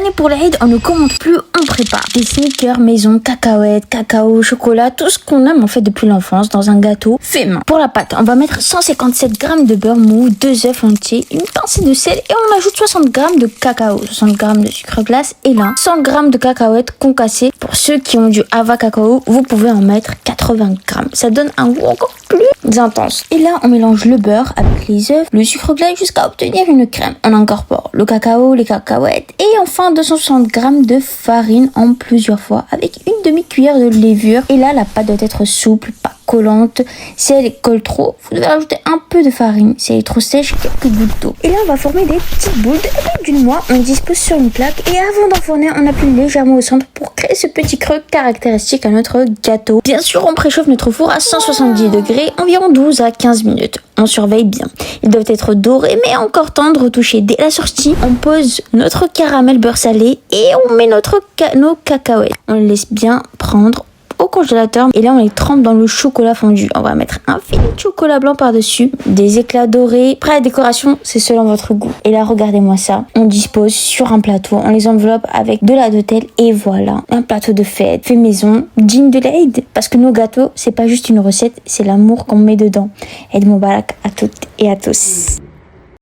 année pour l'Aïd, on ne commande plus, on prépare. Des sneakers maison, cacahuètes, cacao, chocolat, tout ce qu'on aime en fait depuis l'enfance dans un gâteau fait main. Pour la pâte, on va mettre 157 g de beurre mou, 2 œufs entiers, une pincée de sel et on ajoute 60 g de cacao, 60 g de sucre glace et là 100 g de cacahuètes concassées. Pour ceux qui ont du Ava cacao, vous pouvez en mettre 80 g. Ça donne un goût encore plus intense. Et là, on mélange le beurre avec les œufs, le sucre glace jusqu'à obtenir une crème. On incorpore le cacao, les cacahuètes et enfin 260 g de farine en plusieurs fois avec une demi-cuillère de levure. Et là, la pâte doit être souple, pas collante. Si elle colle trop, vous devez rajouter un peu de farine. Si elle est trop sèche, quelques gouttes d'eau. Et là, on va former des petites boules d'une noix. On dispose sur une plaque et avant d'enfourner, on appuie légèrement au centre pour créer ce petit creux caractéristique à notre gâteau. Bien sûr, on préchauffe notre four à 170 degrés, environ 12 à 15 minutes. On surveille bien. Ils doivent être dorés mais encore tendres, retouchés. Dès la sortie, on pose notre caramel beurre salé et on met nos cacahuètes. On les laisse bien prendre au congélateur et là on les trempe dans le chocolat fondu. On va mettre un filet de chocolat blanc par-dessus, des éclats dorés. Après la décoration, c'est selon votre goût. Et là regardez-moi ça, on dispose sur un plateau, on les enveloppe avec de la dentelle et voilà, un plateau de fête, fait maison, digne de l'Aïd. Parce que nos gâteaux, c'est pas juste une recette, c'est l'amour qu'on met dedans. Eid Mubarak à toutes et à tous.